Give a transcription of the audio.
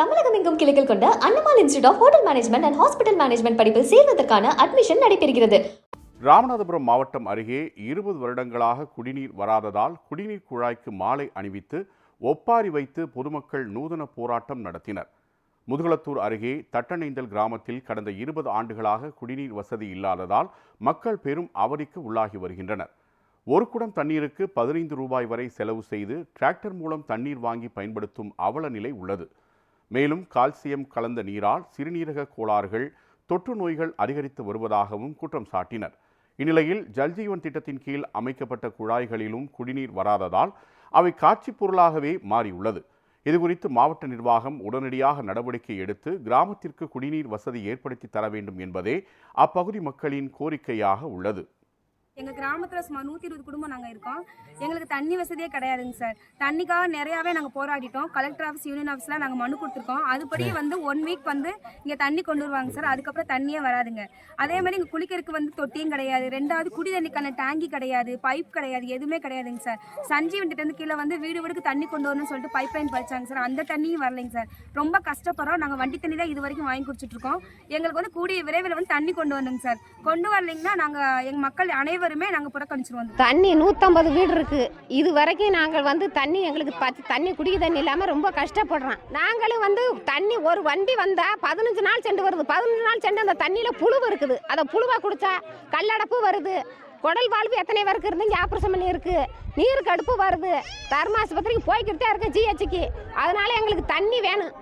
தமிழகம் எங்கும் கிளைகள் கொண்ட Annamal institute of hotel management and hospital management படிப்பில் சேர்வதற்கான அட்மிஷன் நடைபெறுகிறது. ராமநாதபுரம் மாவட்டம் அருகே 20 வருடங்களாக குடிநீர் வராததால் குடிநீர் குழாய்க்கு மாலை அணிவித்து ஒப்பாரி வைத்து பொதுமக்கள் நூதன போராட்டம் நடத்தினர். முதுகுளத்தூர் அருகே தட்டணைந்தல் கிராமத்தில் கடந்த 20 ஆண்டுகளாக குடிநீர் வசதி இல்லாததால் மக்கள் பெரும் அவதிக்கு உள்ளாகி வருகின்றனர். ஒரு குடம் தண்ணீருக்கு 15 ரூபாய் வரை செலவு செய்து டிராக்டர் மூலம் தண்ணீர் வாங்கி பயன்படுத்தும் அவல நிலை உள்ளது. மேலும் கால்சியம் கலந்த நீரால் சிறுநீரக கோளாறுகள், தொற்று நோய்கள் அதிகரித்து வருவதாகவும் குற்றம் சாட்டினர். இந்நிலையில் ஜல்ஜீவன் திட்டத்தின் கீழ் அமைக்கப்பட்ட குழாய்களிலும் குடிநீர் வராததால் அவை காட்சி பொருளாகவே மாறியுள்ளது. இதுகுறித்து மாவட்ட நிர்வாகம் உடனடியாக நடவடிக்கை எடுத்து கிராமத்திற்கு குடிநீர் வசதி ஏற்படுத்தி தர வேண்டும் என்பதே அப்பகுதி மக்களின் கோரிக்கையாக உள்ளது. எங்கள் கிராமத்தில் சுமார் 120 குடும்பம் நாங்கள் இருக்கோம். எங்களுக்கு தண்ணி வசதியே கிடையாதுங்க சார். தண்ணிக்காக நிறையாவே நாங்கள் போராடிட்டோம். கலெக்டர் ஆஃபீஸ், யூனியன் ஆஃபீஸில் நாங்கள் மனு கொடுத்துருக்கோம். அதுபடி 1 வீக் இங்கே தண்ணி கொண்டு வருவாங்க சார். அதுக்கப்புறம் தண்ணியே வராதுங்க. அதே மாதிரி இங்கே குளிக்கிறதுக்கு தொட்டியும் கிடையாது. 2வது குடி தண்ணிக்கான டேங்கி கிடையாது, பைப் கிடையாது, எதுவுமே கிடையாதுங்க சார். சஞ்சீவன் திட்டம் கீழே வீடு வீடுக்கு தண்ணி கொண்டு வரணும்னு சொல்லிட்டு பைப் லைன் பறிச்சாங்க சார். அந்த தண்ணியும் வரலைங்க சார். ரொம்ப கஷ்டப்படுறோம். நாங்கள் வண்டி தண்ணி தான் இது வரைக்கும் வாங்கி குடிச்சிட்ருக்கோம். எங்களுக்கு கூடிய விரைவில் தண்ணி கொண்டு வரணுங்க சார். கொண்டு வரலைங்கன்னா நாங்கள் எங்கள் மக்கள் அனைவருமே நாங்கள் புறக்கணிச்சிருவோம். தண்ணி 150 வீடு இருக்கு. இது வரைக்கும் நாங்கள் தண்ணி எங்களுக்கு தண்ணி குடிக்க தண்ணி இல்லாமல் ரொம்ப கஷ்டப்படுறோம். நாங்களும் தண்ணி ஒரு வண்டி வந்தால் 15 நாள் சென்று வருது. 15 நாள் சென்று அந்த தண்ணியில் புழு இருக்குது. அதை புழுவை குடிச்சா கல்லடப்பு வருது. குடல் வாழ்வு எத்தனை பேருக்கு இருந்து இங்கே ஆப்ரேஷன் பண்ணி இருக்கு. நீருக்கு அடுப்பு வருது. தர்மாஸ்பத்திரிக்கு போய்கிட்டே இருக்கு, ஜிஹெச்சுக்கு. அதனால எங்களுக்கு தண்ணி வேணும்.